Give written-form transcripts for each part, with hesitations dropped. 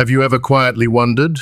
Have you ever quietly wondered,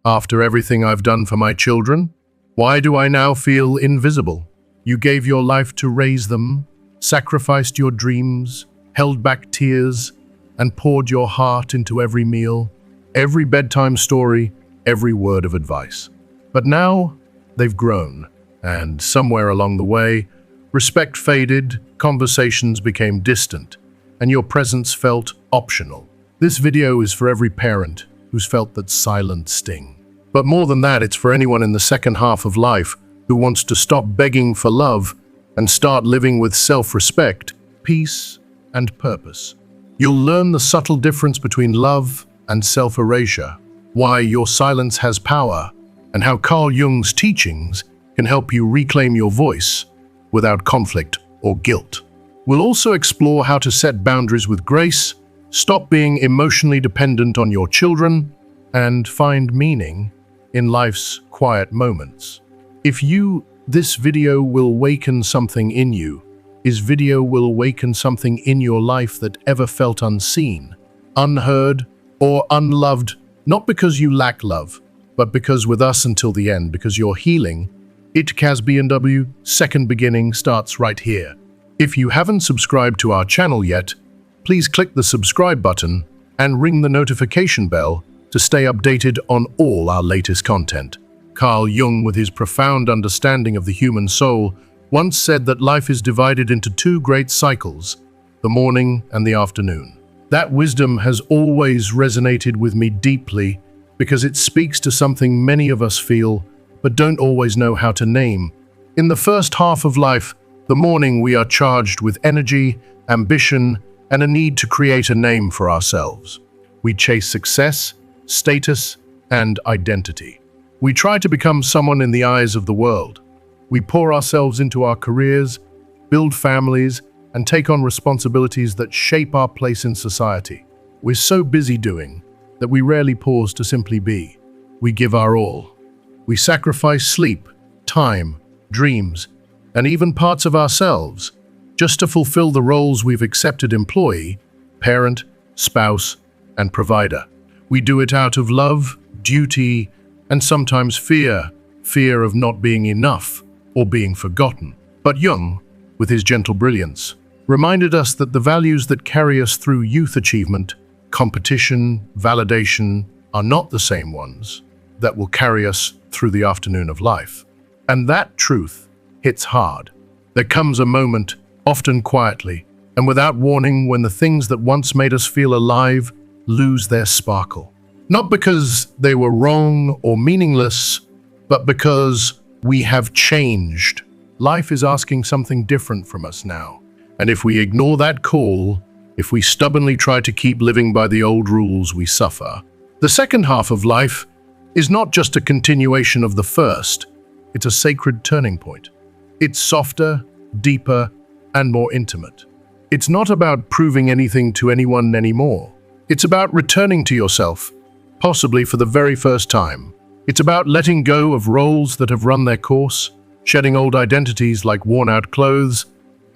after everything I've done for my children, why do I now feel invisible? You gave your life to raise them, sacrificed your dreams, held back tears, and poured your heart into every meal, every bedtime story, every word of advice. But now, they've grown, and somewhere along the way, respect faded, conversations became distant, and your presence felt optional. This video is for every parent who's felt that silent sting. But more than that, it's for anyone in the second half of life who wants to stop begging for love and start living with self-respect, peace, and purpose. You'll learn the subtle difference between love and self-erasure, why your silence has power, and how Carl Jung's teachings can help you reclaim your voice without conflict or guilt. We'll also explore how to set boundaries with grace, stop being emotionally dependent on your children, and find meaning in life's quiet moments. This video will awaken something in you. This video will awaken something in your life that ever felt unseen, unheard, or unloved, not because you lack love, but because with us until the end, because you're healing. B&W Second Beginning starts right here. If you haven't subscribed to our channel yet, please click the subscribe button and ring the notification bell to stay updated on all our latest content. Carl Jung, with his profound understanding of the human soul, once said that life is divided into two great cycles, the morning and the afternoon. That wisdom has always resonated with me deeply because it speaks to something many of us feel but don't always know how to name. In the first half of life, the morning, we are charged with energy, ambition, and a need to create a name for ourselves. We chase success, status, and identity. We try to become someone in the eyes of the world. We pour ourselves into our careers, build families, and take on responsibilities that shape our place in society. We're so busy doing that we rarely pause to simply be. We give our all. We sacrifice sleep, time, dreams, and even parts of ourselves just to fulfill the roles we've accepted: employee, parent, spouse, and provider. We do it out of love, duty, and sometimes fear of not being enough or being forgotten. But Jung, with his gentle brilliance, reminded us that the values that carry us through youth achievement, competition, validation, are not the same ones that will carry us through the afternoon of life. And that truth hits hard. There comes a moment, often quietly and without warning, when the things that once made us feel alive lose their sparkle. Not because they were wrong or meaningless, but because we have changed. Life is asking something different from us now. And if we ignore that call, if we stubbornly try to keep living by the old rules, we suffer. The second half of life is not just a continuation of the first, it's a sacred turning point. It's softer, deeper, and more intimate. It's not about proving anything to anyone anymore. It's about returning to yourself, possibly for the very first time. It's about letting go of roles that have run their course, shedding old identities like worn-out clothes,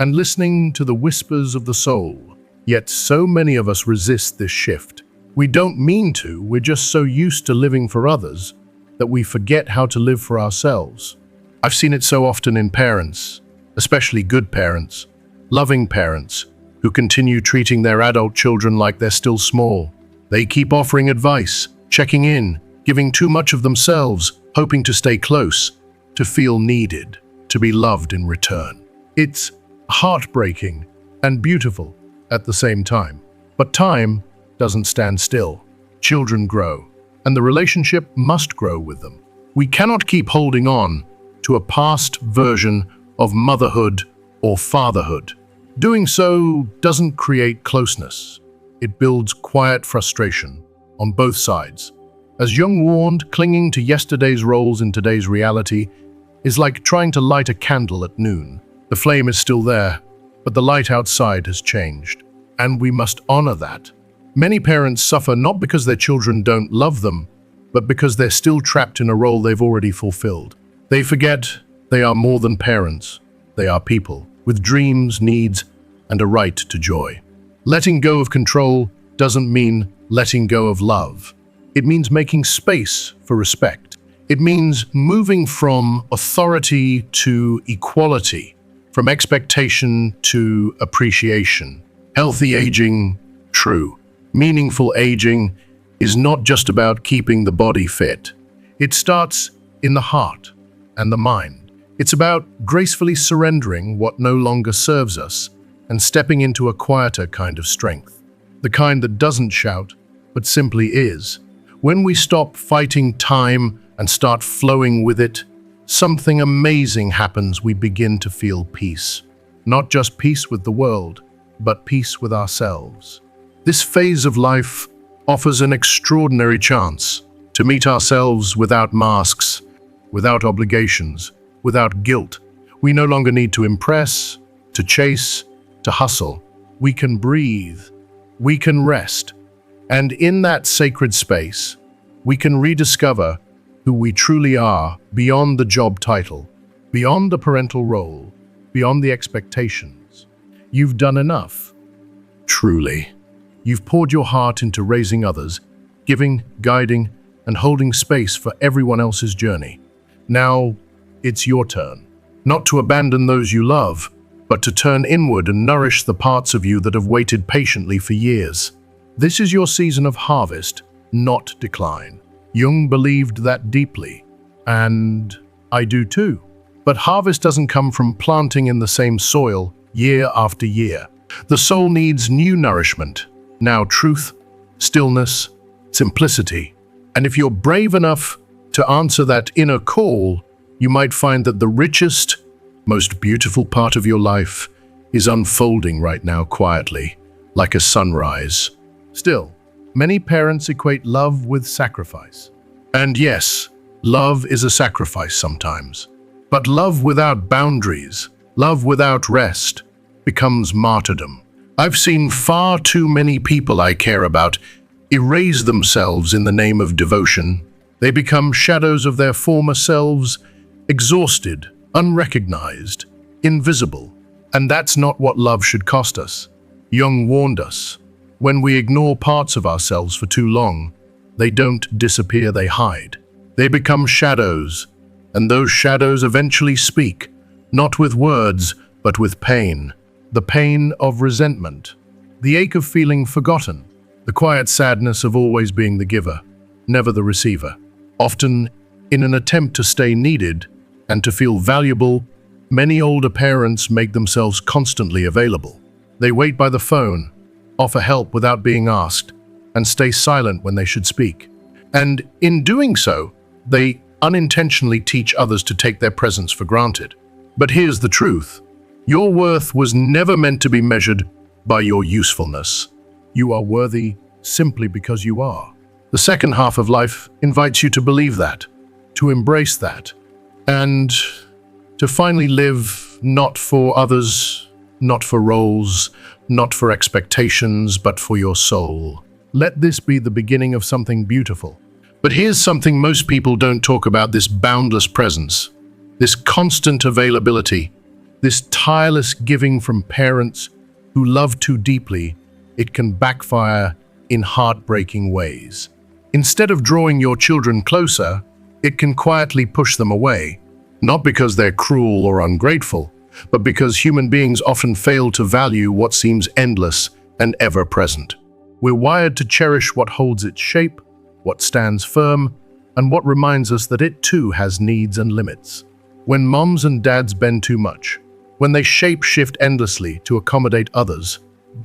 and listening to the whispers of the soul. Yet so many of us resist this shift. We don't mean to, we're just so used to living for others that we forget how to live for ourselves. I've seen it so often in parents, especially good parents, loving parents, who continue treating their adult children like they're still small. They keep offering advice, checking in, giving too much of themselves, hoping to stay close, to feel needed, to be loved in return. It's heartbreaking and beautiful at the same time. But time doesn't stand still. Children grow, and the relationship must grow with them. We cannot keep holding on to a past version of motherhood or fatherhood. Doing so doesn't create closeness. It builds quiet frustration on both sides. As Jung warned, clinging to yesterday's roles in today's reality is like trying to light a candle at noon. The flame is still there, but the light outside has changed, and we must honor that. Many parents suffer not because their children don't love them, but because they're still trapped in a role they've already fulfilled. They forget they are more than parents. They are people with dreams, needs, and a right to joy. Letting go of control doesn't mean letting go of love. It means making space for respect. It means moving from authority to equality, from expectation to appreciation. Healthy aging, true. Meaningful aging is not just about keeping the body fit. It starts in the heart and the mind. It's about gracefully surrendering what no longer serves us and stepping into a quieter kind of strength, the kind that doesn't shout, but simply is. When we stop fighting time and start flowing with it, something amazing happens. We begin to feel peace. Not just peace with the world, but peace with ourselves. This phase of life offers an extraordinary chance to meet ourselves without masks, without obligations, without guilt. We no longer need to impress, to chase, to hustle. We can breathe, we can rest, and in that sacred space, we can rediscover who we truly are beyond the job title, beyond the parental role, beyond the expectations. You've done enough. Truly. You've poured your heart into raising others, giving, guiding, and holding space for everyone else's journey. Now, it's your turn. Not to abandon those you love, but to turn inward and nourish the parts of you that have waited patiently for years. This is your season of harvest, not decline. Jung believed that deeply, and I do too. But harvest doesn't come from planting in the same soil year after year. The soul needs new nourishment, now truth, stillness, simplicity. And if you're brave enough to answer that inner call, you might find that the richest, most beautiful part of your life is unfolding right now quietly, like a sunrise. Still, many parents equate love with sacrifice. And yes, love is a sacrifice sometimes. But love without boundaries, love without rest, becomes martyrdom. I've seen far too many people I care about erase themselves in the name of devotion. They become shadows of their former selves, exhausted, unrecognized, invisible. And that's not what love should cost us. Jung warned us, when we ignore parts of ourselves for too long, they don't disappear, they hide. They become shadows, and those shadows eventually speak, not with words, but with pain. The pain of resentment, the ache of feeling forgotten, the quiet sadness of always being the giver, never the receiver. Often, in an attempt to stay needed and to feel valuable, many older parents make themselves constantly available. They wait by the phone, offer help without being asked, and stay silent when they should speak. And in doing so, they unintentionally teach others to take their presence for granted. But here's the truth. Your worth was never meant to be measured by your usefulness. You are worthy simply because you are. The second half of life invites you to believe that, to embrace that, and to finally live not for others, not for roles, not for expectations, but for your soul. Let this be the beginning of something beautiful. But here's something most people don't talk about: this boundless presence, this constant availability, this tireless giving from parents who love too deeply. It can backfire in heartbreaking ways. Instead of drawing your children closer, it can quietly push them away, not because they're cruel or ungrateful, but because human beings often fail to value what seems endless and ever-present. We're wired to cherish what holds its shape, what stands firm, and what reminds us that it too has needs and limits. When moms and dads bend too much, when they shape-shift endlessly to accommodate others,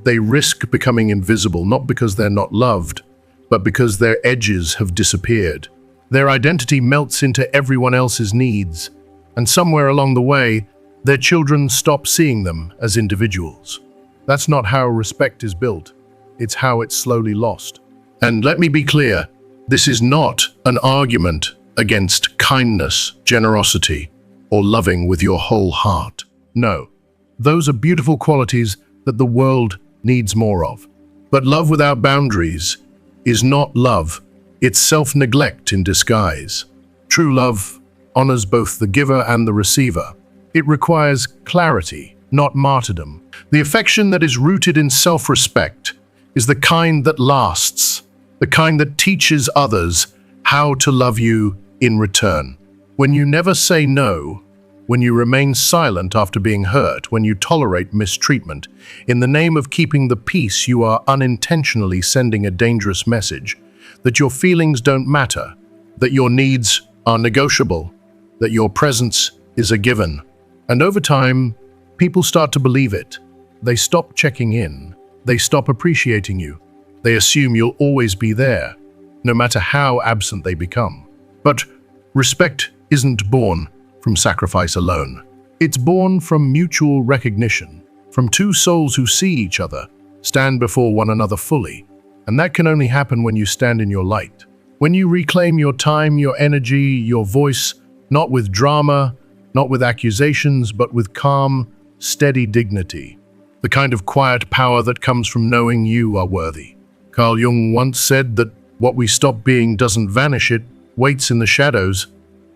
they risk becoming invisible, not because they're not loved, but because their edges have disappeared. Their identity melts into everyone else's needs, and somewhere along the way, their children stop seeing them as individuals. That's not how respect is built. It's how it's slowly lost. And let me be clear, this is not an argument against kindness, generosity, or loving with your whole heart. No, those are beautiful qualities that the world needs more of. But love without boundaries is not love. It's self-neglect in disguise. True love honors both the giver and the receiver. It requires clarity, not martyrdom. The affection that is rooted in self-respect is the kind that lasts, the kind that teaches others how to love you in return. When you never say no, when you remain silent after being hurt, when you tolerate mistreatment, in the name of keeping the peace, you are unintentionally sending a dangerous message that your feelings don't matter, that your needs are negotiable, that your presence is a given. And over time, people start to believe it. They stop checking in. They stop appreciating you. They assume you'll always be there, no matter how absent they become. But respect isn't born from sacrifice alone. It's born from mutual recognition, from two souls who see each other, stand before one another fully. And that can only happen when you stand in your light. When you reclaim your time, your energy, your voice, not with drama, not with accusations, but with calm, steady dignity. The kind of quiet power that comes from knowing you are worthy. Carl Jung once said that what we stop being doesn't vanish, it waits in the shadows.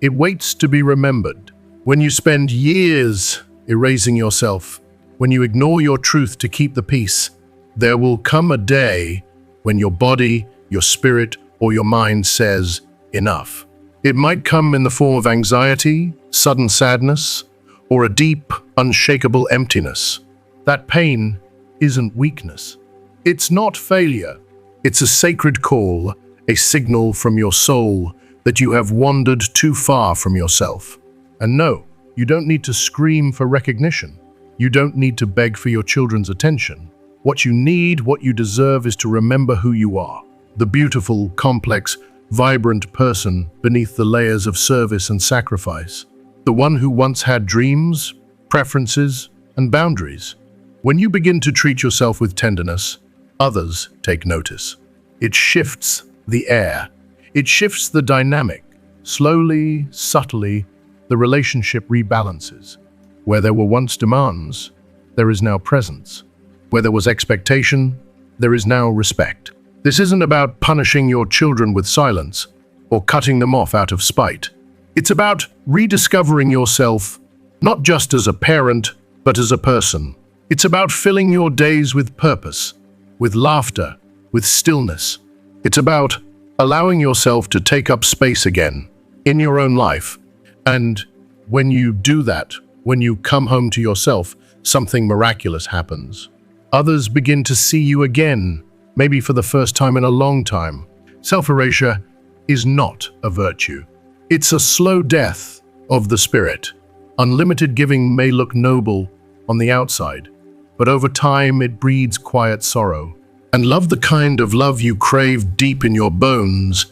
It waits to be remembered. When you spend years erasing yourself, when you ignore your truth to keep the peace, there will come a day when your body, your spirit, or your mind says, enough. It might come in the form of anxiety, sudden sadness, or a deep, unshakable emptiness. That pain isn't weakness. It's not failure. It's a sacred call, a signal from your soul that you have wandered too far from yourself. And no, you don't need to scream for recognition. You don't need to beg for your children's attention. What you need, what you deserve, is to remember who you are. The beautiful, complex, vibrant person beneath the layers of service and sacrifice. The one who once had dreams, preferences, and boundaries. When you begin to treat yourself with tenderness, others take notice. It shifts the air. It shifts the dynamic. Slowly, subtly, the relationship rebalances. Where there were once demands, there is now presence. Where there was expectation, there is now respect. This isn't about punishing your children with silence or cutting them off out of spite. It's about rediscovering yourself, not just as a parent, but as a person. It's about filling your days with purpose, with laughter, with stillness. It's about allowing yourself to take up space again in your own life. And when you do that, when you come home to yourself, something miraculous happens. Others begin to see you again, maybe for the first time in a long time. Self-erasure is not a virtue. It's a slow death of the spirit. Unlimited giving may look noble on the outside, but over time it breeds quiet sorrow. And love, the kind of love you crave deep in your bones,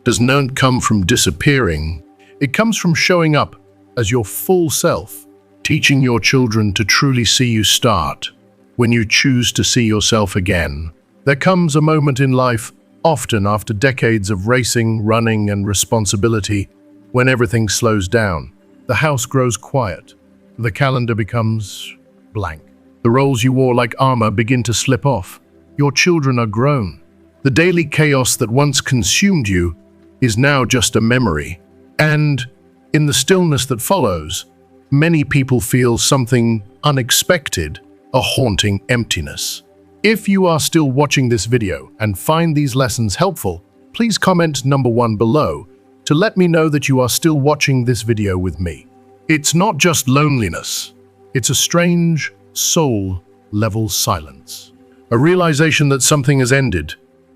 does not come from disappearing. It comes from showing up as your full self, teaching your children to truly see you start. When you choose to see yourself again, there comes a moment in life, often after decades of racing, running, and responsibility, when everything slows down. The house grows quiet. The calendar becomes blank. The roles you wore like armor begin to slip off. Your children are grown. The daily chaos that once consumed you is now just a memory. And in the stillness that follows, many people feel something unexpected, a haunting emptiness. If you are still watching this video and find these lessons helpful, please comment number 1 below to let me know that you are still watching this video with me. It's not just loneliness. It's a strange, soul-level silence. A realization that something has ended,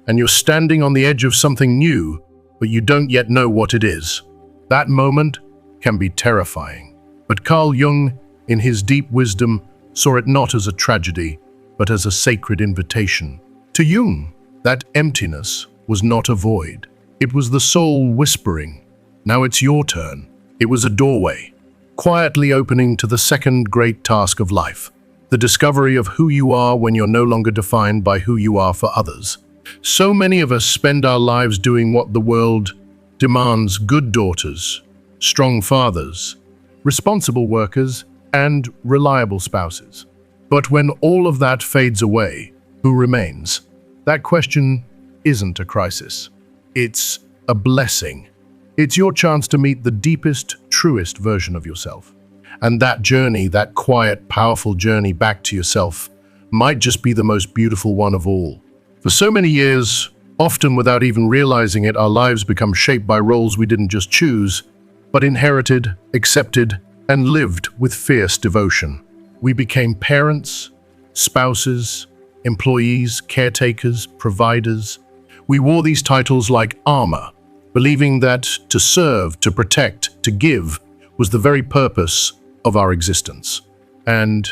and you're standing on the edge of something new, but you don't yet know what it is. That moment can be terrifying. But Carl Jung, in his deep wisdom, saw it not as a tragedy, but as a sacred invitation. To Jung, that emptiness was not a void. It was the soul whispering, "Now it's your turn." It was a doorway, quietly opening to the second great task of life, the discovery of who you are when you're no longer defined by who you are for others. So many of us spend our lives doing what the world demands: good daughters, strong fathers, responsible workers, and reliable spouses. But when all of that fades away, who remains? That question isn't a crisis. It's a blessing. It's your chance to meet the deepest, truest version of yourself. And that journey, that quiet, powerful journey back to yourself, might just be the most beautiful one of all. For so many years, Often without even realizing it, our lives become shaped by roles we didn't just choose, but inherited, accepted, and lived with fierce devotion. We became parents, spouses, employees, caretakers, providers. We wore these titles like armor, believing that to serve, to protect, to give was the very purpose of our existence. And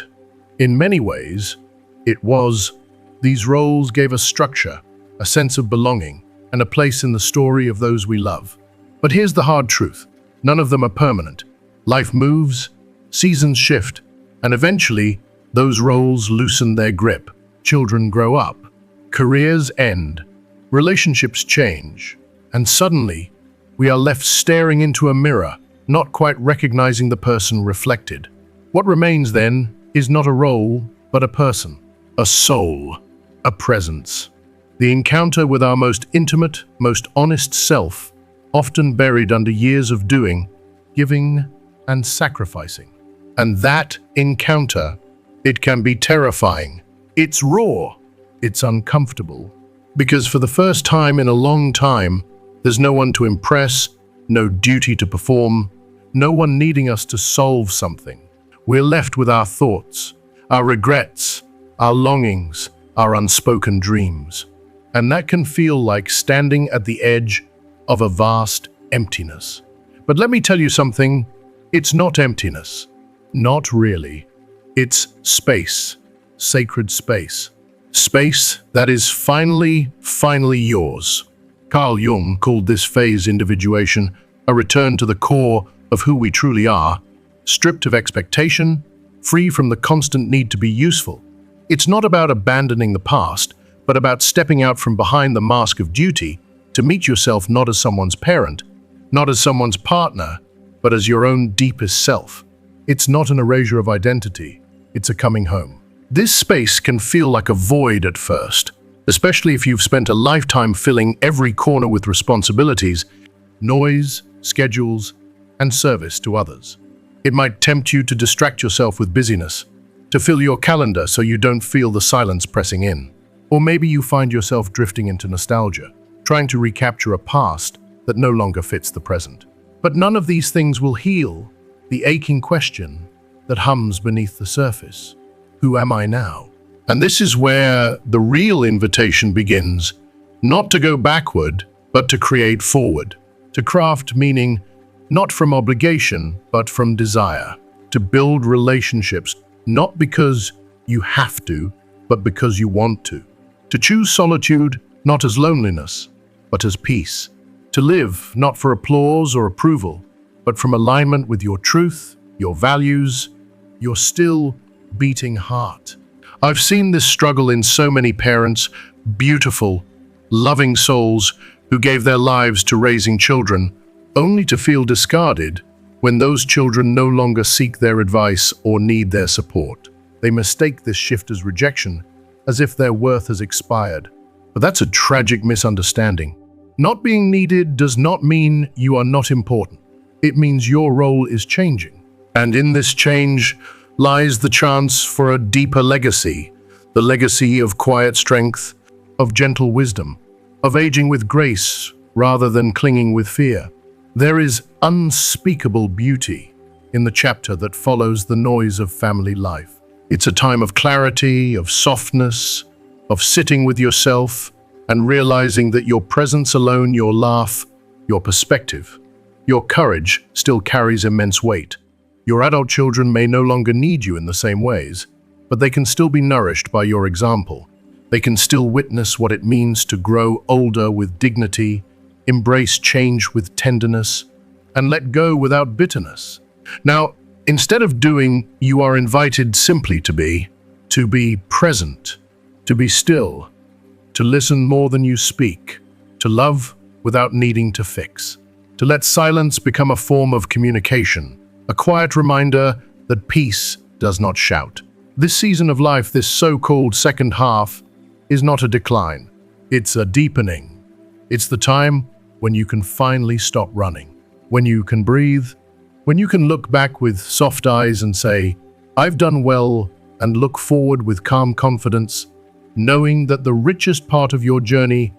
in many ways, it was. These roles gave us structure, a sense of belonging, and a place in the story of those we love. But here's the hard truth. None of them are permanent. Life moves, seasons shift, and eventually, those roles loosen their grip. Children grow up, careers end, relationships change, and suddenly, we are left staring into a mirror, not quite recognizing the person reflected. What remains then is not a role, but a person, a soul, a presence. The encounter with our most intimate, most honest self, often buried under years of doing, giving, and sacrificing. And that encounter, it can be terrifying. It's raw. It's uncomfortable. Because for the first time in a long time, there's no one to impress, no duty to perform, no one needing us to solve something. We're left with our thoughts, our regrets, our longings, our unspoken dreams. And that can feel like standing at the edge of a vast emptiness. But let me tell you something, it's not emptiness. Not really. It's space, sacred space. Space that is finally yours. Carl Jung called this phase individuation a return to the core of who we truly are, stripped of expectation, free from the constant need to be useful. It's not about abandoning the past, but about stepping out from behind the mask of duty to meet yourself not as someone's parent, not as someone's partner, but as your own deepest self. It's not an erasure of identity, it's a coming home. This space can feel like a void at first, especially if you've spent a lifetime filling every corner with responsibilities, noise, schedules, and service to others. It might tempt you to distract yourself with busyness, to fill your calendar so you don't feel the silence pressing in. Or maybe you find yourself drifting into nostalgia, trying to recapture a past that no longer fits the present. But none of these things will heal the aching question that hums beneath the surface. Who am I now? And this is where the real invitation begins, not to go backward, but to create forward. To craft meaning not from obligation, but from desire. To build relationships, not because you have to, but because you want to. To choose solitude, not as loneliness, but as peace. To live, not for applause or approval, but from alignment with your truth, your values, your still beating heart. I've seen this struggle in so many parents, beautiful, loving souls who gave their lives to raising children, only to feel discarded when those children no longer seek their advice or need their support. They mistake this shift as rejection, as if their worth has expired. But that's a tragic misunderstanding. Not being needed does not mean you are not important. It means your role is changing. And in this change lies the chance for a deeper legacy, the legacy of quiet strength, of gentle wisdom, of aging with grace rather than clinging with fear. There is unspeakable beauty in the chapter that follows the noise of family life. It's a time of clarity, of softness, of sitting with yourself and realizing that your presence alone, your laugh, your perspective, your courage still carries immense weight. Your adult children may no longer need you in the same ways, but they can still be nourished by your example. They can still witness what it means to grow older with dignity, embrace change with tenderness, and let go without bitterness. Now, instead of doing, you are invited simply to be present, to be still, to listen more than you speak, to love without needing to fix, to let silence become a form of communication, a quiet reminder that peace does not shout. This season of life, this so-called second half, is not a decline. It's a deepening. It's the time when you can finally stop running, when you can breathe, when you can look back with soft eyes and say, I've done well, and look forward with calm confidence, knowing that the richest part of your journey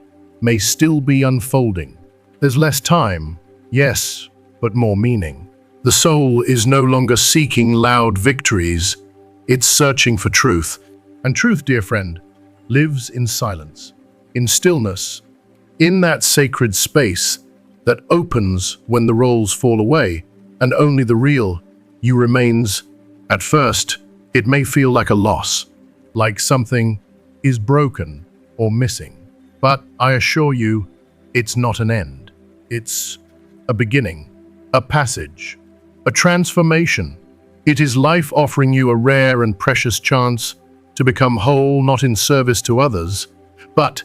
may still be unfolding. There's less time, yes, but more meaning. The soul is no longer seeking loud victories, it's searching for truth. And truth, dear friend, lives in silence, in stillness, in that sacred space that opens when the roles fall away, and only the real you remains. At first, it may feel like a loss, like something is broken or missing. But I assure you, it's not an end. It's a beginning, a passage, a transformation. It is life offering you a rare and precious chance to become whole, not in service to others, but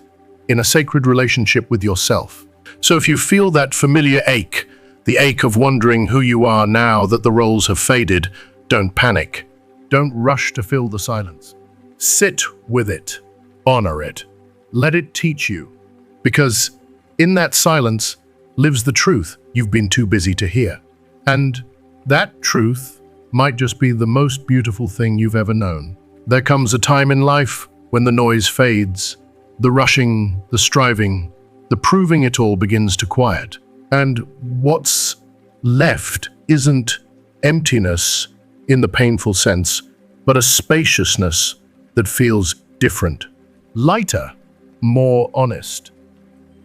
in a sacred relationship with yourself. So if you feel that familiar ache, the ache of wondering who you are now that the roles have faded, don't panic. Don't rush to fill the silence. Sit with it. Honor it. Let it teach you. Because in that silence lives the truth you've been too busy to hear. And that truth might just be the most beautiful thing you've ever known. There comes a time in life when the noise fades, the rushing, the striving, the proving it all begins to quiet. And what's left isn't emptiness in the painful sense, but a spaciousness that feels different, lighter, more honest,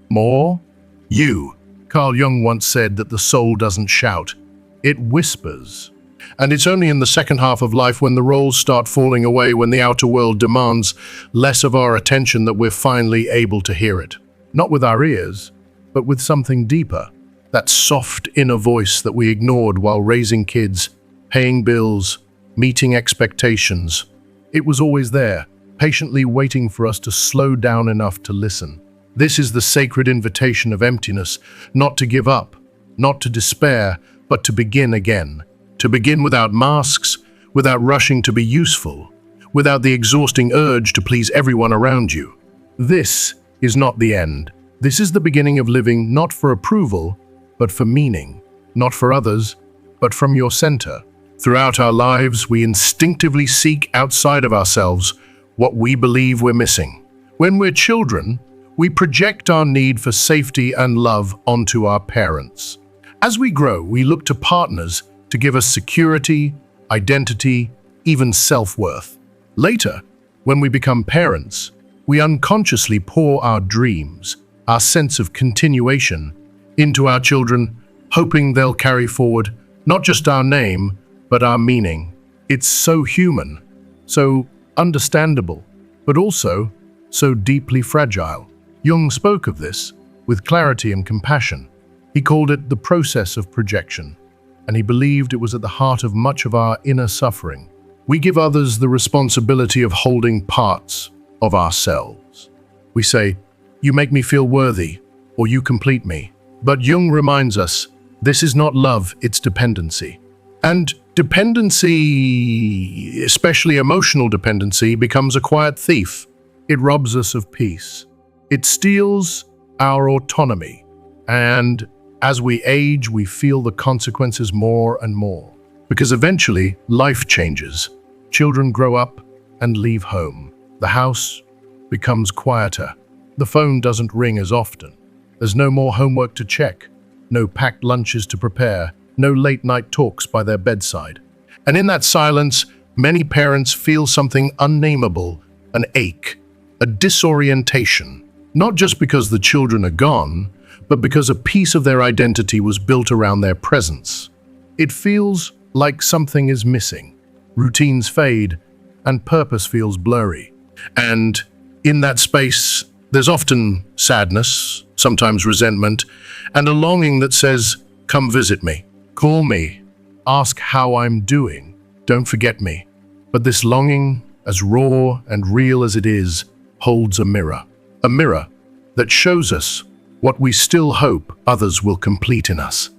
more you. Carl Jung once said that the soul doesn't shout, it whispers. And it's only in the second half of life, when the roles start falling away, when the outer world demands less of our attention, that we're finally able to hear it. Not with our ears, but with something deeper. That soft inner voice that we ignored while raising kids, paying bills, meeting expectations. It was always there, patiently waiting for us to slow down enough to listen. This is the sacred invitation of emptiness, not to give up, not to despair, but to begin again. To begin without masks, without rushing to be useful, without the exhausting urge to please everyone around you. This is not the end. This is the beginning of living not for approval, but for meaning. Not for others, but from your center. Throughout our lives, we instinctively seek outside of ourselves what we believe we're missing. When we're children, we project our need for safety and love onto our parents. As we grow, we look to partners to give us security, identity, even self-worth. Later, when we become parents, we unconsciously pour our dreams, our sense of continuation, into our children, hoping they'll carry forward not just our name, but our meaning. It's so human, so understandable, but also so deeply fragile. Jung spoke of this with clarity and compassion. He called it the process of projection, and he believed it was at the heart of much of our inner suffering. We give others the responsibility of holding parts of ourselves. We say, "You make me feel worthy," or "You complete me." But Jung reminds us, this is not love, it's dependency. And dependency, especially emotional dependency, becomes a quiet thief. It robs us of peace. It steals our autonomy. And as we age, we feel the consequences more and more. Because eventually, life changes. Children grow up and leave home. The house becomes quieter. The phone doesn't ring as often. There's no more homework to check, no packed lunches to prepare, no late-night talks by their bedside. And in that silence, many parents feel something unnameable, an ache, a disorientation. Not just because the children are gone, but because a piece of their identity was built around their presence. It feels like something is missing. Routines fade, and purpose feels blurry. And in that space, there's often sadness, sometimes resentment, and a longing that says, "Come visit me, call me, ask how I'm doing, don't forget me." But this longing, as raw and real as it is, holds a mirror that shows us what we still hope others will complete in us.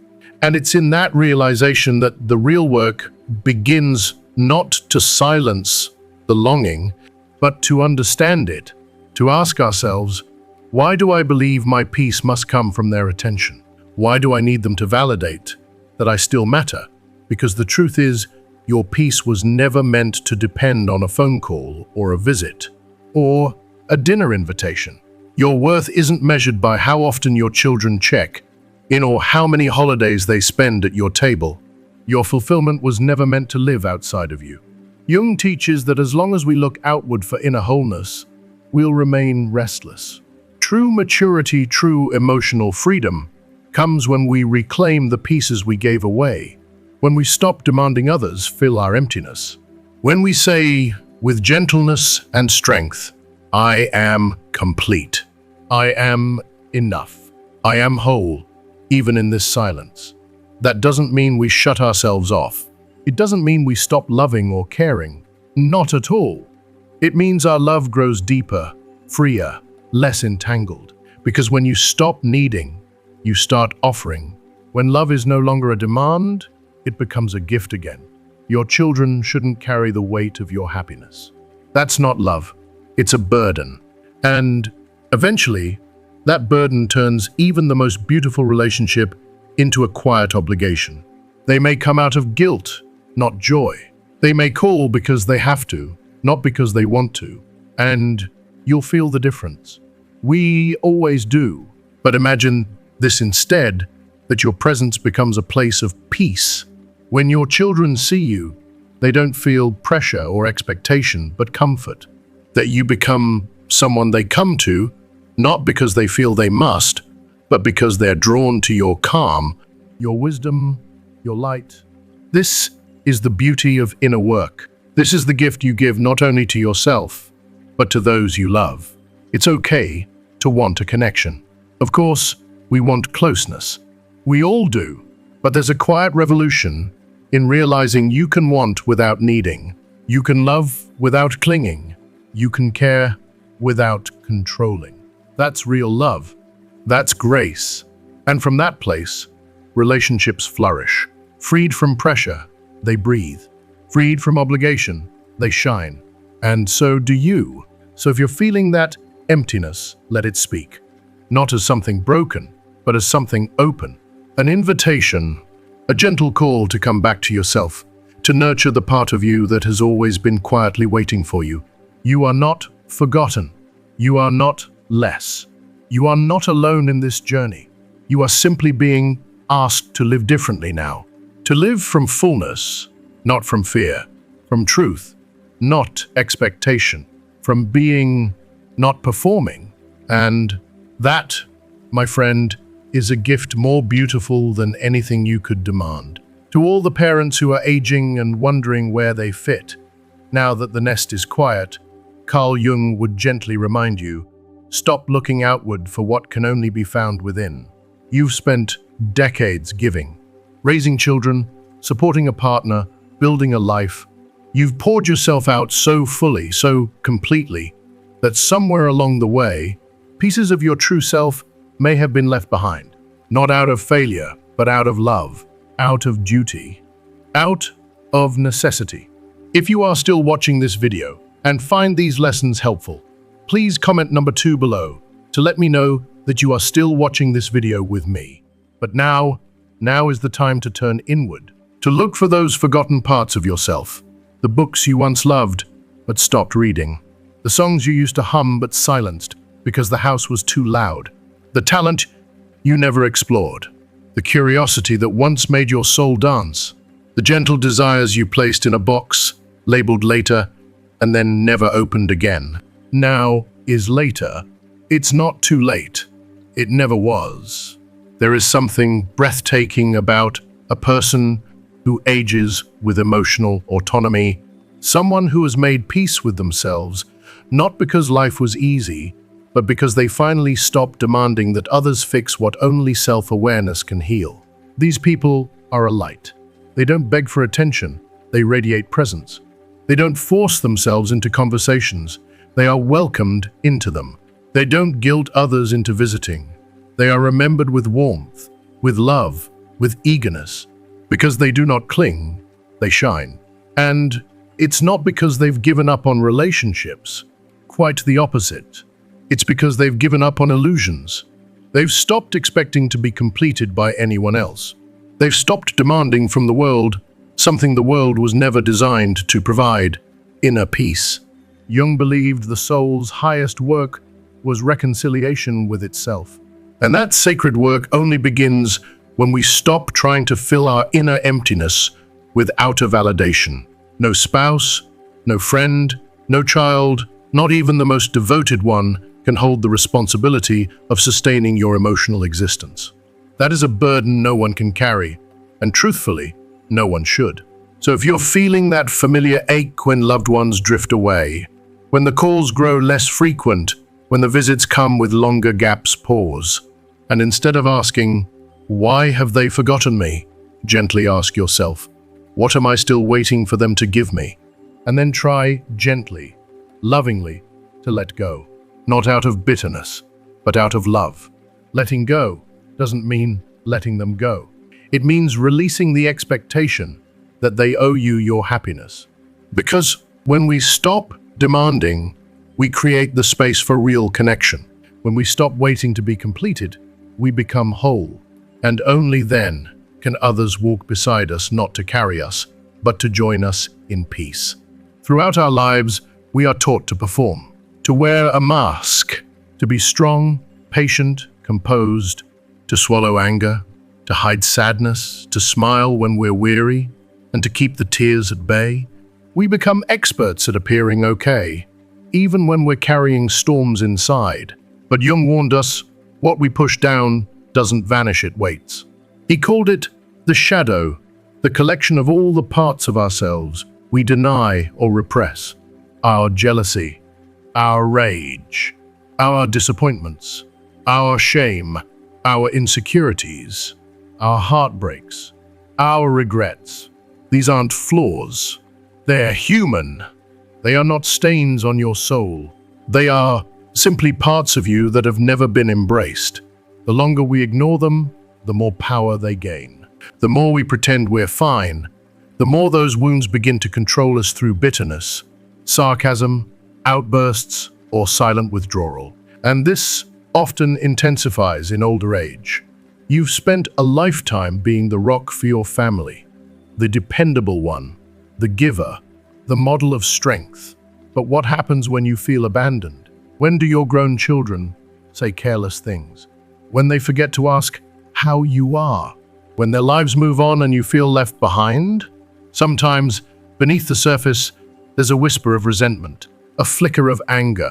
And it's in that realization that the real work begins, not to silence the longing, but to understand it, to ask ourselves, why do I believe my peace must come from their attention? Why do I need them to validate that I still matter? Because the truth is, your peace was never meant to depend on a phone call or a visit or a dinner invitation. Your worth isn't measured by how often your children check in or how many holidays they spend at your table. Your fulfillment was never meant to live outside of you. Jung teaches that as long as we look outward for inner wholeness, we'll remain restless. True maturity, true emotional freedom, comes when we reclaim the pieces we gave away, when we stop demanding others fill our emptiness, when we say, with gentleness and strength, I am complete. I am enough. I am whole, even in this silence. That doesn't mean we shut ourselves off. It doesn't mean we stop loving or caring. Not at all. It means our love grows deeper, freer, less entangled. Because when you stop needing, you start offering. When love is no longer a demand, it becomes a gift again. Your children shouldn't carry the weight of your happiness. That's not love. It's a burden. And eventually, that burden turns even the most beautiful relationship into a quiet obligation. They may come out of guilt, not joy. They may call because they have to, not because they want to. And you'll feel the difference. We always do. But imagine this instead, that your presence becomes a place of peace. When your children see you, they don't feel pressure or expectation, but comfort. That you become someone they come to, not because they feel they must, but because they're drawn to your calm, your wisdom, your light. This is the beauty of inner work. This is the gift you give not only to yourself, but to those you love. It's okay to want a connection. Of course, we want closeness. We all do. But there's a quiet revolution in realizing you can want without needing. You can love without clinging. You can care without controlling. That's real love. That's grace. And from that place, relationships flourish. Freed from pressure, they breathe. Freed from obligation, they shine. And so do you. So if you're feeling that emptiness, let it speak. Not as something broken, but as something open. An invitation, a gentle call to come back to yourself, to nurture the part of you that has always been quietly waiting for you. You are not forgotten. You are not less. You are not alone in this journey. You are simply being asked to live differently now. To live from fullness, not from fear. From truth, not expectation. From being, not performing. And that, my friend, is a gift more beautiful than anything you could demand. To all the parents who are aging and wondering where they fit, now that the nest is quiet, Carl Jung would gently remind you, stop looking outward for what can only be found within. You've spent decades giving, raising children, supporting a partner, building a life. You've poured yourself out so fully, so completely, that somewhere along the way, pieces of your true self may have been left behind. Not out of failure, but out of love, out of duty, out of necessity. If you are still watching this video and find these lessons helpful, please comment number 2 below to let me know that you are still watching this video with me. But now is the time to turn inward, to look for those forgotten parts of yourself, the books you once loved but stopped reading, the songs you used to hum but silenced because the house was too loud, the talent you never explored, the curiosity that once made your soul dance, the gentle desires you placed in a box, labeled later, and then never opened again. Now is later. It's not too late. It never was. There is something breathtaking about a person who ages with emotional autonomy, someone who has made peace with themselves, not because life was easy, but because they finally stopped demanding that others fix what only self-awareness can heal. These people are a light. They don't beg for attention, they radiate presence. They don't force themselves into conversations, they are welcomed into them. They don't guilt others into visiting. They are remembered with warmth, with love, with eagerness. Because they do not cling, they shine. And it's not because they've given up on relationships, quite the opposite. It's because they've given up on illusions. They've stopped expecting to be completed by anyone else. They've stopped demanding from the world something the world was never designed to provide: inner peace. Jung believed the soul's highest work was reconciliation with itself. And that sacred work only begins when we stop trying to fill our inner emptiness with outer validation. No spouse, no friend, no child, not even the most devoted one can hold the responsibility of sustaining your emotional existence. That is a burden no one can carry, and truthfully, no one should. So if you're feeling that familiar ache when loved ones drift away, when the calls grow less frequent, when the visits come with longer gaps, pause. And instead of asking, "Why have they forgotten me?" gently ask yourself, "What am I still waiting for them to give me?" And then try gently, lovingly, to let go. Not out of bitterness, but out of love. Letting go doesn't mean letting them go. It means releasing the expectation that they owe you your happiness. Because when we stop demanding, we create the space for real connection. When we stop waiting to be completed, we become whole. And only then can others walk beside us, not to carry us, but to join us in peace. Throughout our lives, we are taught to perform, to wear a mask, to be strong, patient, composed, to swallow anger, to hide sadness, to smile when we're weary, and to keep the tears at bay. We become experts at appearing okay, even when we're carrying storms inside. But Jung warned us, what we push down doesn't vanish, it waits. He called it the shadow, the collection of all the parts of ourselves we deny or repress. Our jealousy, our rage, our disappointments, our shame, our insecurities, our heartbreaks, our regrets. These aren't flaws. They're human. They are not stains on your soul. They are simply parts of you that have never been embraced. The longer we ignore them, the more power they gain. The more we pretend we're fine, the more those wounds begin to control us through bitterness, sarcasm, outbursts, or silent withdrawal. And this often intensifies in older age. You've spent a lifetime being the rock for your family, the dependable one, the giver, the model of strength. But what happens when you feel abandoned? When do your grown children say careless things? When they forget to ask how you are? When their lives move on and you feel left behind? Sometimes, beneath the surface, there's a whisper of resentment, a flicker of anger,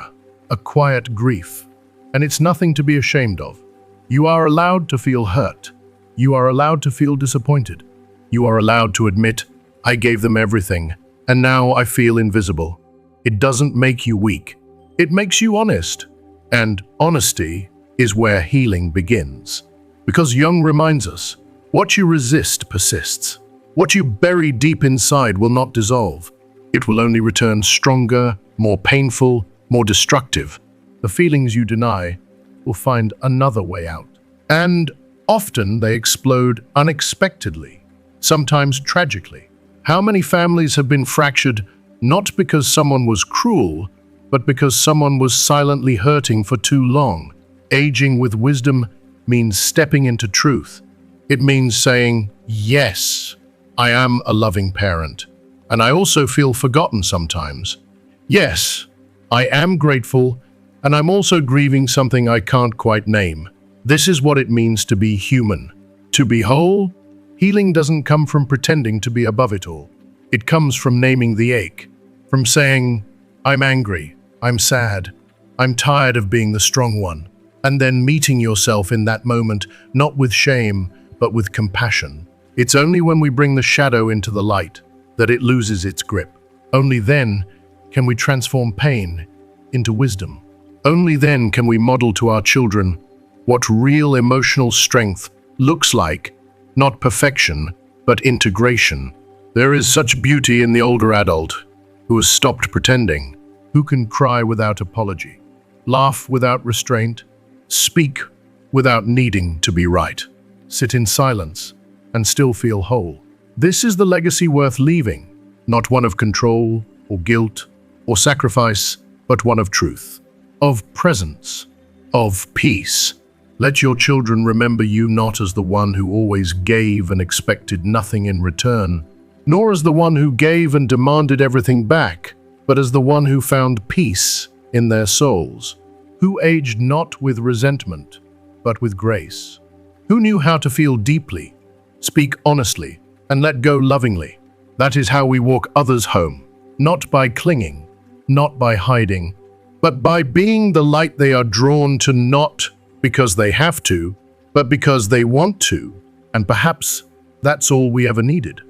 a quiet grief. And it's nothing to be ashamed of. You are allowed to feel hurt. You are allowed to feel disappointed. You are allowed to admit, I gave them everything, and now I feel invisible. It doesn't make you weak. It makes you honest. And honesty is where healing begins. Because Jung reminds us, what you resist persists. What you bury deep inside will not dissolve. It will only return stronger, more painful, more destructive. The feelings you deny will find another way out. And often they explode unexpectedly, sometimes tragically. How many families have been fractured not because someone was cruel, but because someone was silently hurting for too long? Aging with wisdom means stepping into truth. It means saying, yes, I am a loving parent, and I also feel forgotten sometimes. Yes, I am grateful, and I'm also grieving something I can't quite name. This is what it means to be human. To be whole, healing doesn't come from pretending to be above it all. It comes from naming the ache, from saying, I'm angry, I'm sad, I'm tired of being the strong one, and then meeting yourself in that moment, not with shame, but with compassion. It's only when we bring the shadow into the light that it loses its grip. Only then can we transform pain into wisdom. Only then can we model to our children what real emotional strength looks like, not perfection, but integration. There is such beauty in the older adult who has stopped pretending, who can cry without apology, laugh without restraint, speak without needing to be right, sit in silence and still feel whole. This is the legacy worth leaving, not one of control or guilt or sacrifice, but one of truth, of presence, of peace. Let your children remember you not as the one who always gave and expected nothing in return, nor as the one who gave and demanded everything back, but as the one who found peace in their souls. Who aged not with resentment, but with grace? Who knew how to feel deeply, speak honestly, and let go lovingly? That is how we walk others home, not by clinging, not by hiding, but by being the light they are drawn to, not because they have to, but because they want to. And perhaps that's all we ever needed.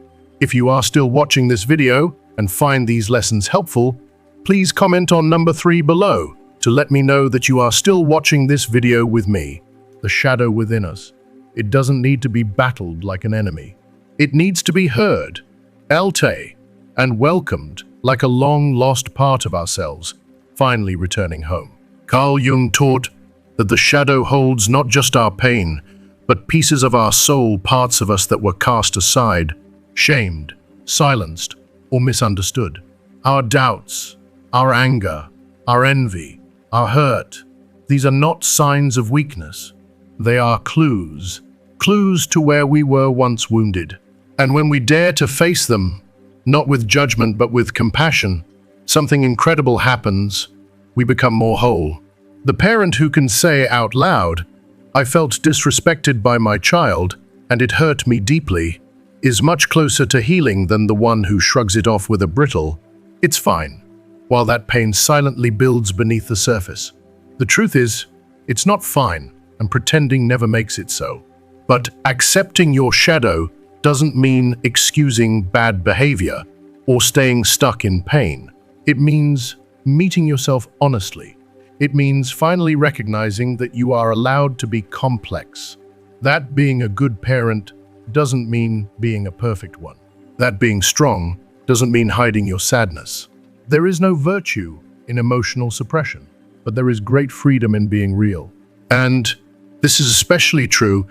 If you are still watching this video and find these lessons helpful, please comment on number 3 below to let me know that you are still watching this video with me. The shadow within us. It doesn't need to be battled like an enemy. It needs to be heard, and welcomed like a long-lost part of ourselves, finally returning home. Carl Jung taught that the shadow holds not just our pain, but pieces of our soul, parts of us that were cast aside, shamed, silenced, or misunderstood. Our doubts, our anger, our envy, our hurt, these are not signs of weakness. They are clues to where we were once wounded. And when we dare to face them, not with judgment but with compassion, something incredible happens. We become more whole. The parent who can say out loud, "I felt disrespected by my child, and it hurt me deeply," is much closer to healing than the one who shrugs it off with a brittle, "It's fine," while that pain silently builds beneath the surface. The truth is, it's not fine, and pretending never makes it so. But accepting your shadow doesn't mean excusing bad behavior or staying stuck in pain. It means meeting yourself honestly. It means finally recognizing that you are allowed to be complex. That being a good parent doesn't mean being a perfect one. That being strong doesn't mean hiding your sadness. There is no virtue in emotional suppression, but there is great freedom in being real. And this is especially true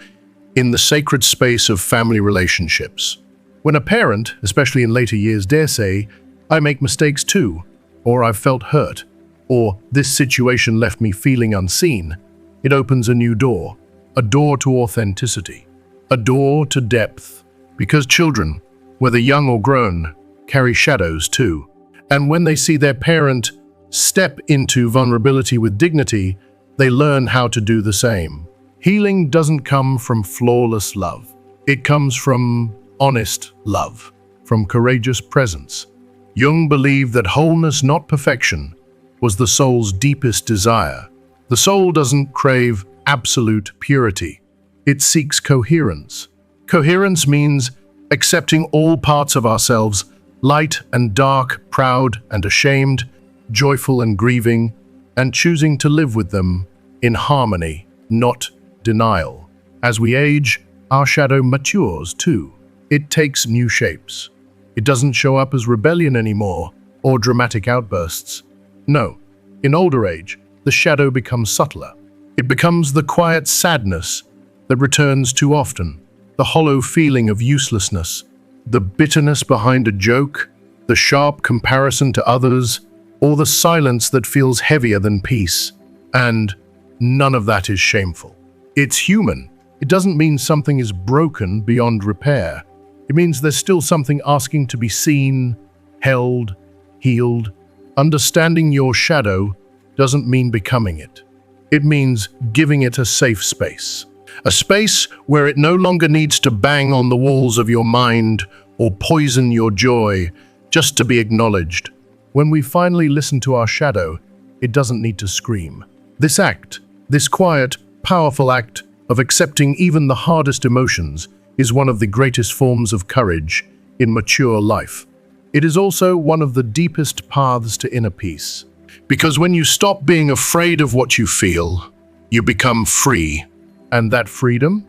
in the sacred space of family relationships. When a parent, especially in later years, dare say, "I make mistakes too," or "I've felt hurt," or "this situation left me feeling unseen," it opens a new door, a door to authenticity, a door to depth. Because children, whether young or grown, carry shadows too. And when they see their parent step into vulnerability with dignity, they learn how to do the same. Healing doesn't come from flawless love. It comes from honest love, from courageous presence. Jung believed that wholeness, not perfection, was the soul's deepest desire. The soul doesn't crave absolute purity. It seeks coherence. Coherence means accepting all parts of ourselves, light and dark, proud and ashamed, joyful and grieving, and choosing to live with them in harmony, not denial. As we age, our shadow matures too. It takes new shapes. It doesn't show up as rebellion anymore or dramatic outbursts. No, in older age, the shadow becomes subtler. It becomes the quiet sadness that returns too often, the hollow feeling of uselessness, the bitterness behind a joke, the sharp comparison to others, or the silence that feels heavier than peace. And none of that is shameful. It's human. It doesn't mean something is broken beyond repair. It means there's still something asking to be seen, held, healed. Understanding your shadow doesn't mean becoming it. It means giving it a safe space. A space where it no longer needs to bang on the walls of your mind or poison your joy just to be acknowledged. When we finally listen to our shadow, it doesn't need to scream. This act, this quiet, powerful act of accepting even the hardest emotions, is one of the greatest forms of courage in mature life. It is also one of the deepest paths to inner peace. Because when you stop being afraid of what you feel, you become free. And that freedom?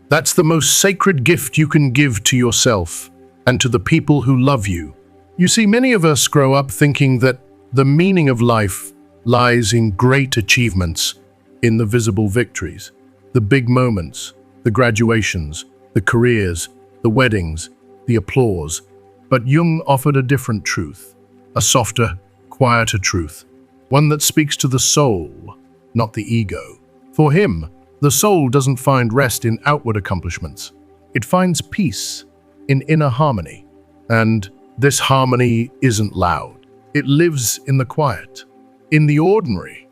That's the most sacred gift you can give to yourself and to the people who love you. You see, many of us grow up thinking that the meaning of life lies in great achievements, in the visible victories, the big moments, the graduations, the careers, the weddings, the applause. But Jung offered a different truth, a softer, quieter truth, one that speaks to the soul, not the ego. For him, the soul doesn't find rest in outward accomplishments. It finds peace in inner harmony. And this harmony isn't loud. It lives in the quiet, in the ordinary,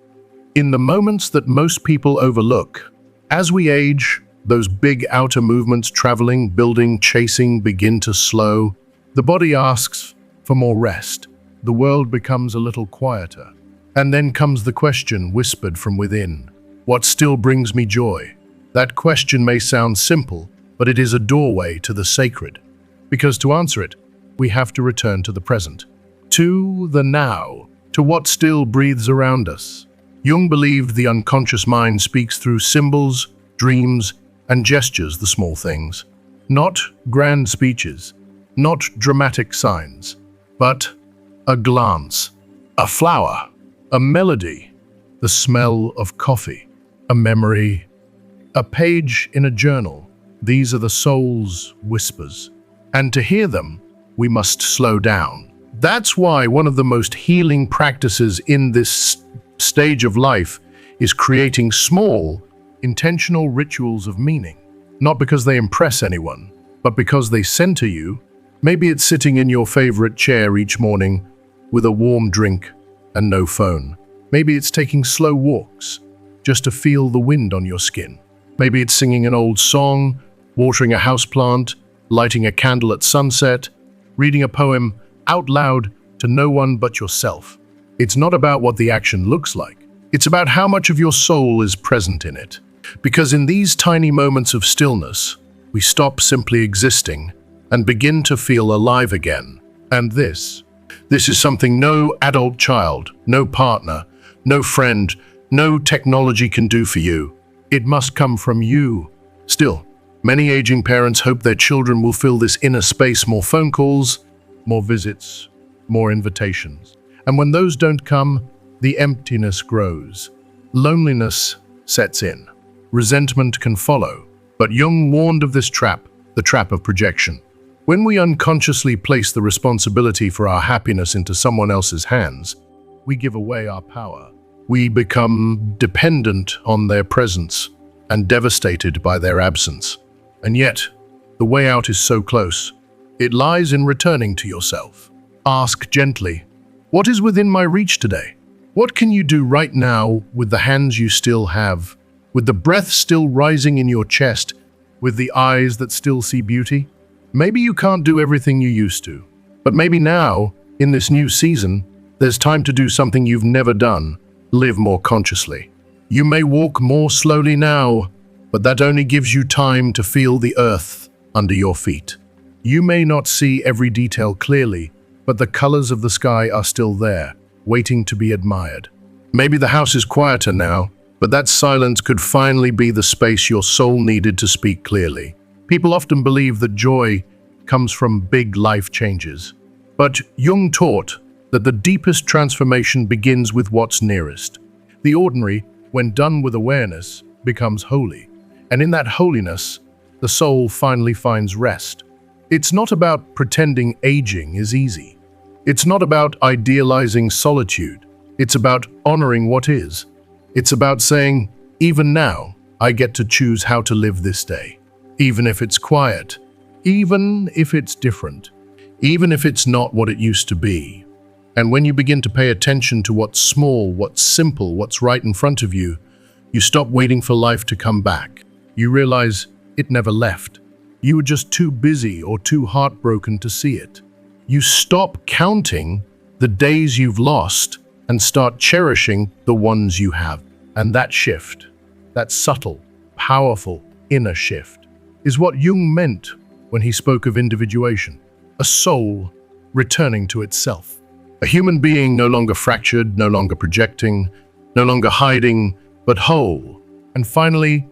in the moments that most people overlook. As we age, those big outer movements, traveling, building, chasing, begin to slow. The body asks for more rest. The world becomes a little quieter. And then comes the question whispered from within. What still brings me joy? That question may sound simple, but it is a doorway to the sacred. Because to answer it, we have to return to the present, to the now, to what still breathes around us. Jung believed the unconscious mind speaks through symbols, dreams, and gestures, the small things. Not grand speeches, not dramatic signs, but a glance, a flower, a melody, the smell of coffee, a memory, a page in a journal. These are the soul's whispers. And to hear them, we must slow down. That's why one of the most healing practices in this stage of life is creating small, intentional rituals of meaning. Not because they impress anyone, but because they center you. Maybe it's sitting in your favorite chair each morning with a warm drink and no phone. Maybe it's taking slow walks just to feel the wind on your skin. Maybe it's singing an old song, watering a houseplant, lighting a candle at sunset, reading a poem out loud to no one but yourself. It's not about what the action looks like. It's about how much of your soul is present in it. Because in these tiny moments of stillness, we stop simply existing and begin to feel alive again. And this is something no adult child, no partner, no friend, no technology can do for you. It must come from you. Still, many aging parents hope their children will fill this inner space, more phone calls, more visits, more invitations. And when those don't come, the emptiness grows. Loneliness sets in. Resentment can follow. But Jung warned of this trap, the trap of projection. When we unconsciously place the responsibility for our happiness into someone else's hands, we give away our power. We become dependent on their presence and devastated by their absence. And yet, the way out is so close. It lies in returning to yourself. Ask gently, what is within my reach today? What can you do right now with the hands you still have, with the breath still rising in your chest, with the eyes that still see beauty? Maybe you can't do everything you used to, but maybe now, in this new season, there's time to do something you've never done. Live more consciously. You may walk more slowly now, but that only gives you time to feel the earth under your feet. You may not see every detail clearly, but the colors of the sky are still there, waiting to be admired. Maybe the house is quieter now, but that silence could finally be the space your soul needed to speak clearly. People often believe that joy comes from big life changes. But Jung taught that the deepest transformation begins with what's nearest. The ordinary, when done with awareness, becomes holy. And in that holiness, the soul finally finds rest. It's not about pretending aging is easy. It's not about idealizing solitude. It's about honoring what is. It's about saying, even now, I get to choose how to live this day. Even if it's quiet, even if it's different, even if it's not what it used to be. And when you begin to pay attention to what's small, what's simple, what's right in front of you, you stop waiting for life to come back. You realize it never left. You were just too busy or too heartbroken to see it. You stop counting the days you've lost and start cherishing the ones you have. And that shift, that subtle, powerful inner shift, is what Jung meant when he spoke of individuation. A soul returning to itself. A human being no longer fractured, no longer projecting, no longer hiding, but whole. And finally,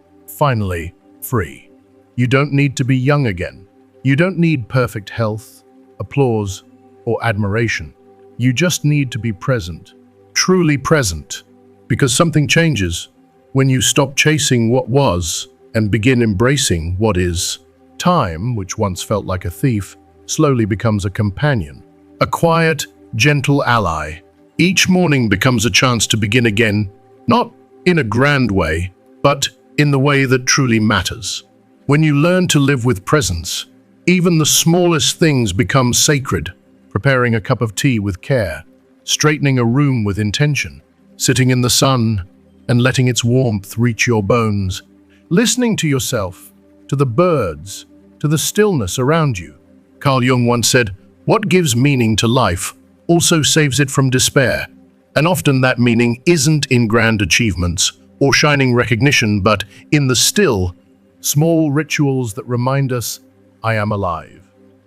free. You don't need to be young again. You don't need perfect health, applause, or admiration. You just need to be present, truly present, because something changes when you stop chasing what was and begin embracing what is. Time, which once felt like a thief, slowly becomes a companion, a quiet, gentle ally. Each morning becomes a chance to begin again, not in a grand way, but in the way that truly matters. When you learn to live with presence, even the smallest things become sacred. Preparing a cup of tea with care, straightening a room with intention, sitting in the sun, and letting its warmth reach your bones, listening to yourself, to the birds, to the stillness around you. Carl Jung once said, "What gives meaning to life also saves it from despair." And often that meaning isn't in grand achievements or shining recognition, but in the still, small rituals that remind us, I am alive.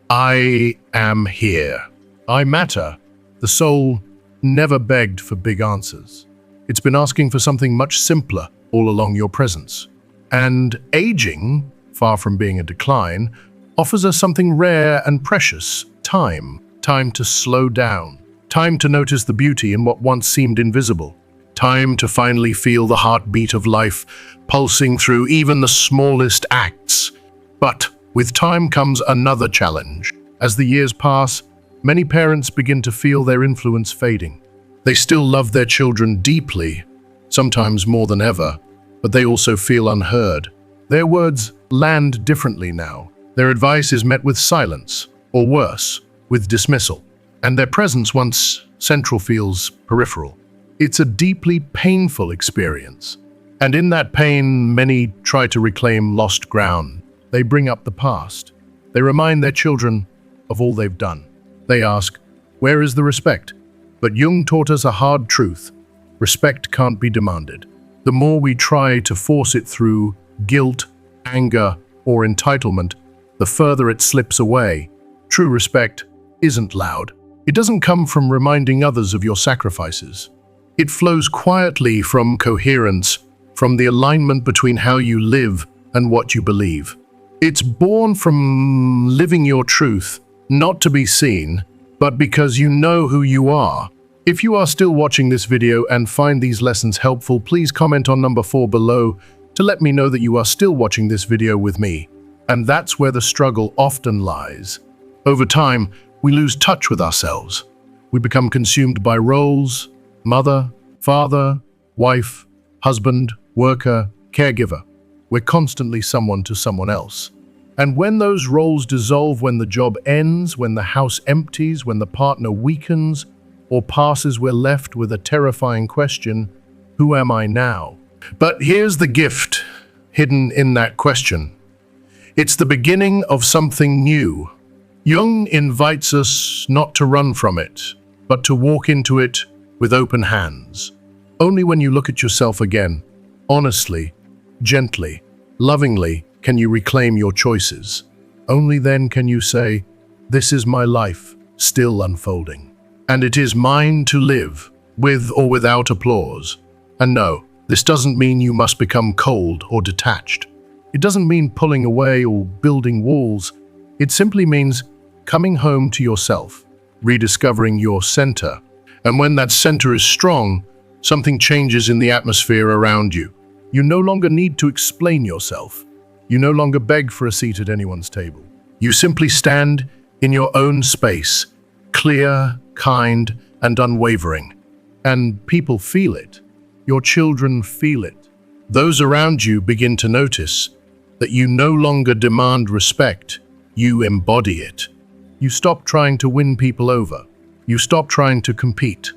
I am here. I matter. The soul never begged for big answers. It's been asking for something much simpler all along your presence. And aging, far from being a decline, offers us something rare and precious, time. Time to slow down. Time to notice the beauty in what once seemed invisible. Time to finally feel the heartbeat of life pulsing through even the smallest acts. But with time comes another challenge. As the years pass, many parents begin to feel their influence fading. They still love their children deeply, sometimes more than ever, but they also feel unheard. Their words land differently now. Their advice is met with silence, or worse, with dismissal. And their presence, once central, feels peripheral. It's a deeply painful experience. And in that pain, many try to reclaim lost ground. They bring up the past. They remind their children of all they've done. They ask, where is the respect? But Jung taught us a hard truth. Respect can't be demanded. The more we try to force it through guilt, anger, or entitlement, the further it slips away. True respect isn't loud. It doesn't come from reminding others of your sacrifices. It flows quietly from coherence, from the alignment between how you live and what you believe. It's born from living your truth, not to be seen, but because you know who you are. If you are still watching this video and find these lessons helpful, please comment on number 4 below to let me know that you are still watching this video with me. And that's where the struggle often lies. Over time, we lose touch with ourselves. We become consumed by roles: mother, father, wife, husband, worker, caregiver. We're constantly someone to someone else. And when those roles dissolve, when the job ends, when the house empties, when the partner weakens or passes, we're left with a terrifying question: who am I now? But here's the gift hidden in that question. It's the beginning of something new. Jung invites us not to run from it, but to walk into it with open hands. Only when you look at yourself again, honestly, gently, lovingly, can you reclaim your choices. Only then can you say, this is my life, still unfolding. And it is mine to live, with or without applause. And no, this doesn't mean you must become cold or detached. It doesn't mean pulling away or building walls. It simply means coming home to yourself, rediscovering your center. And when that center is strong, something changes in the atmosphere around you. You no longer need to explain yourself. You no longer beg for a seat at anyone's table. You simply stand in your own space, clear, kind, and unwavering. And people feel it. Your children feel it. Those around you begin to notice that you no longer demand respect, you embody it. You stop trying to win people over. You stop trying to compete.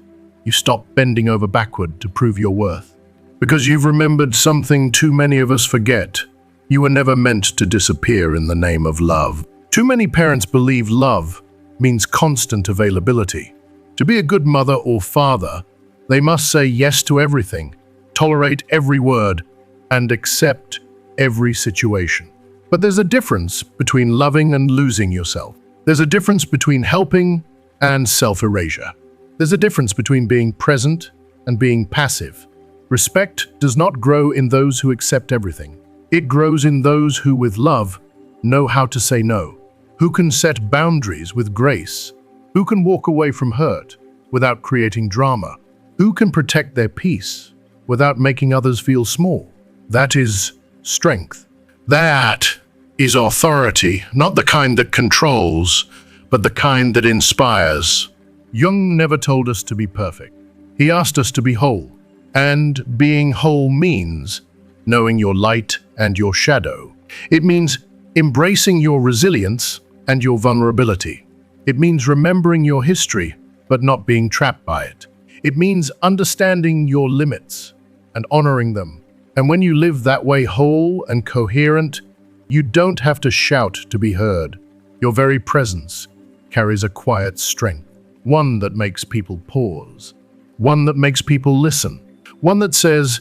You stop bending over backward to prove your worth. Because you've remembered something too many of us forget. You were never meant to disappear in the name of love. Too many parents believe love means constant availability. To be a good mother or father, they must say yes to everything, tolerate every word, and accept every situation. But there's a difference between loving and losing yourself. There's a difference between helping and self-erasure. There's a difference between being present and being passive. Respect does not grow in those who accept everything. It grows in those who, with love, know how to say no, who can set boundaries with grace, who can walk away from hurt without creating drama, who can protect their peace without making others feel small. That is strength. That is authority, not the kind that controls, but the kind that inspires. Jung never told us to be perfect. He asked us to be whole. And being whole means knowing your light and your shadow. It means embracing your resilience and your vulnerability. It means remembering your history, but not being trapped by it. It means understanding your limits and honoring them. And when you live that way whole and coherent, you don't have to shout to be heard. Your very presence carries a quiet strength, one that makes people pause, one that makes people listen, one that says,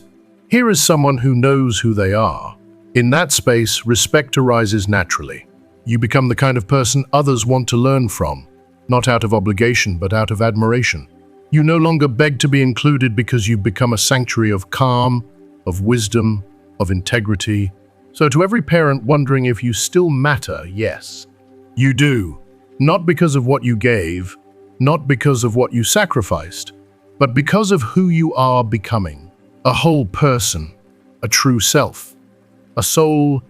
here is someone who knows who they are. In that space, respect arises naturally. You become the kind of person others want to learn from, not out of obligation, but out of admiration. You no longer beg to be included because you've become a sanctuary of calm, of wisdom, of integrity. So to every parent wondering if you still matter, yes, you do. Not because of what you gave, not because of what you sacrificed, but because of who you are becoming. A whole person, a true self. A soul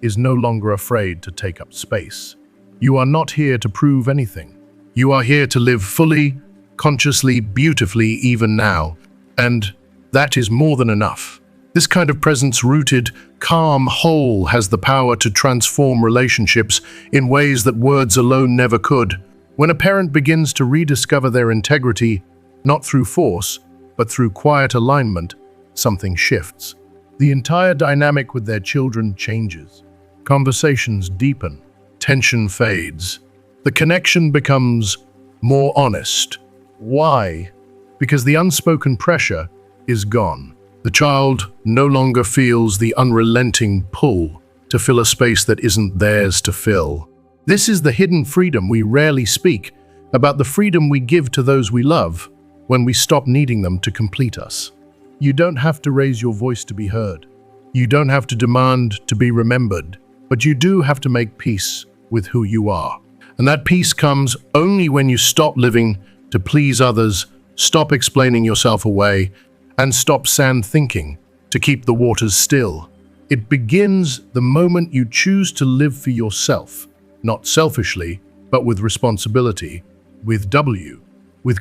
is no longer afraid to take up space. You are not here to prove anything. You are here to live fully, consciously, beautifully, even now. And that is more than enough. This kind of presence-rooted, calm whole has the power to transform relationships in ways that words alone never could. When a parent begins to rediscover their integrity, not through force, but through quiet alignment, something shifts. The entire dynamic with their children changes. Conversations deepen, tension fades. The connection becomes more honest. Why? Because the unspoken pressure is gone. The child no longer feels the unrelenting pull to fill a space that isn't theirs to fill. This is the hidden freedom we rarely speak about, the freedom we give to those we love when we stop needing them to complete us. You don't have to raise your voice to be heard. You don't have to demand to be remembered, but you do have to make peace with who you are. And that peace comes only when you stop living to please others, stop explaining yourself away, and stop sand thinking to keep the waters still. It begins the moment you choose to live for yourself, not selfishly, but with responsibility, with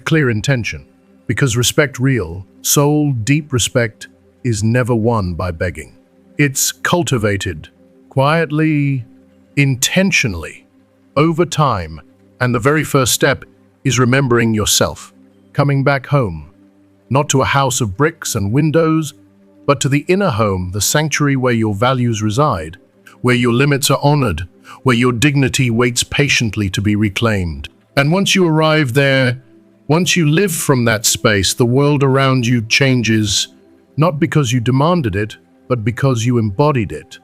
clear intention. Because respect real, soul deep respect is never won by begging. It's cultivated, quietly, intentionally, over time, and the very first step is remembering yourself, coming back home, not to a house of bricks and windows, but to the inner home, the sanctuary where your values reside, where your limits are honored, where your dignity waits patiently to be reclaimed. And once you arrive there, once you live from that space, the world around you changes, not because you demanded it, but because you embodied it.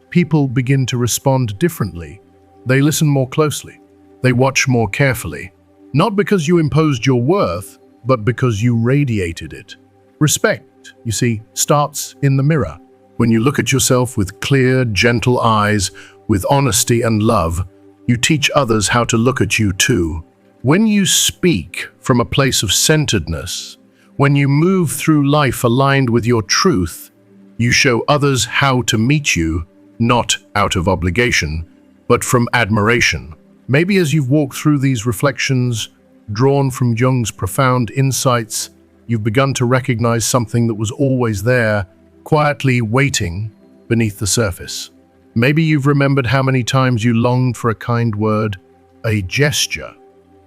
People begin to respond differently. They listen more closely. They watch more carefully. Not because you imposed your worth, but because you radiated it. Respect, you see, starts in the mirror. When you look at yourself with clear, gentle eyes, with honesty and love, you teach others how to look at you too. When you speak from a place of centeredness, when you move through life aligned with your truth, you show others how to meet you, not out of obligation, but from admiration. Maybe as you've walked through these reflections, drawn from Jung's profound insights, you've begun to recognize something that was always there, quietly waiting beneath the surface. Maybe you've remembered how many times you longed for a kind word, a gesture,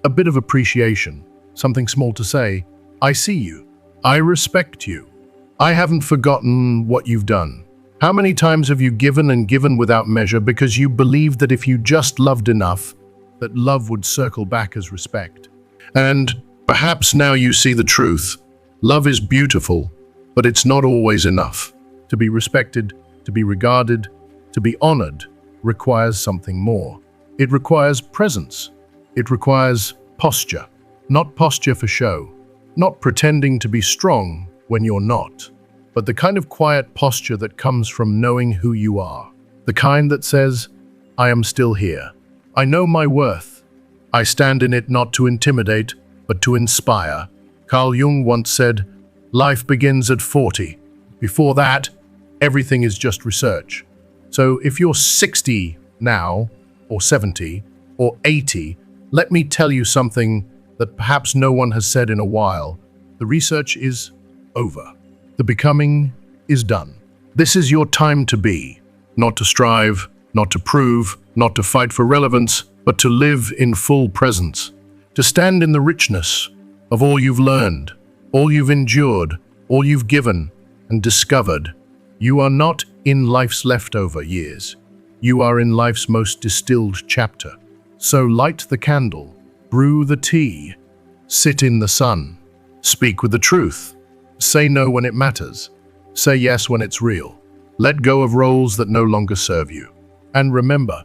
a bit of appreciation, something small to say, I see you, I respect you, I haven't forgotten what you've done. How many times have you given and given without measure because you believed that if you just loved enough, that love would circle back as respect? And perhaps now you see the truth. Love is beautiful, but it's not always enough. To be respected, to be regarded, to be honored requires something more. It requires presence. It requires posture. Not posture for show. Not pretending to be strong when you're not. But the kind of quiet posture that comes from knowing who you are. The kind that says, I am still here. I know my worth. I stand in it not to intimidate, but to inspire. Carl Jung once said, life begins at 40. Before that, everything is just research. So if you're 60 now, or 70, or 80, let me tell you something that perhaps no one has said in a while. The research is over. The becoming is done. This is your time to be, not to strive, not to prove, not to fight for relevance, but to live in full presence, to stand in the richness of all you've learned, all you've endured, all you've given, and discovered you are not in life's leftover years. You are in life's most distilled chapter. So light the candle, brew the tea, sit in the sun, speak with the truth, say no when it matters, say yes when it's real. Let go of roles that no longer serve you. And remember,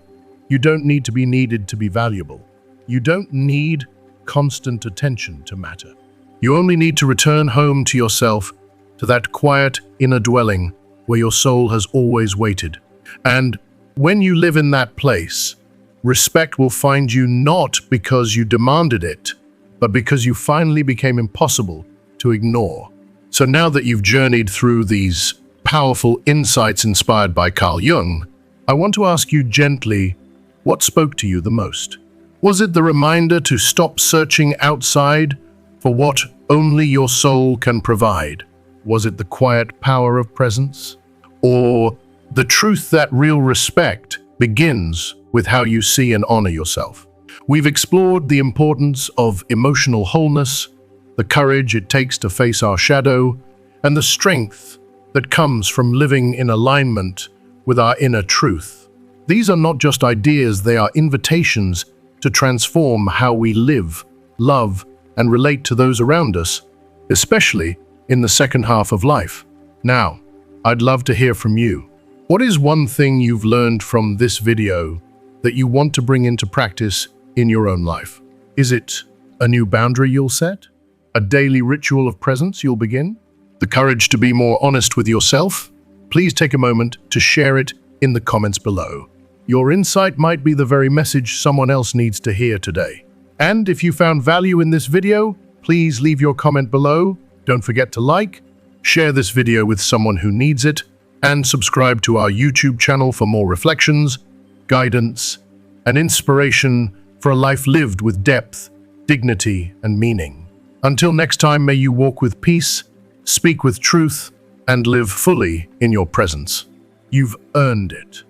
you don't need to be needed to be valuable. You don't need constant attention to matter. You only need to return home to yourself, to that quiet inner dwelling where your soul has always waited. And when you live in that place, respect will find you not because you demanded it, but because you finally became impossible to ignore. So now that you've journeyed through these powerful insights inspired by Carl Jung, I want to ask you gently, what spoke to you the most? Was it the reminder to stop searching outside for what only your soul can provide? Was it the quiet power of presence? Or the truth that real respect begins with how you see and honor yourself? We've explored the importance of emotional wholeness, the courage it takes to face our shadow, and the strength that comes from living in alignment with our inner truth. These are not just ideas, they are invitations to transform how we live, love, and relate to those around us, especially in the second half of life. Now, I'd love to hear from you. What is one thing you've learned from this video that you want to bring into practice in your own life? Is it a new boundary you'll set? A daily ritual of presence you'll begin? The courage to be more honest with yourself? Please take a moment to share it in the comments below. Your insight might be the very message someone else needs to hear today. And if you found value in this video, please leave your comment below. Don't forget to like, share this video with someone who needs it, and subscribe to our YouTube channel for more reflections, guidance, and inspiration for a life lived with depth, dignity, and meaning. Until next time, may you walk with peace, speak with truth, and live fully in your presence. You've earned it.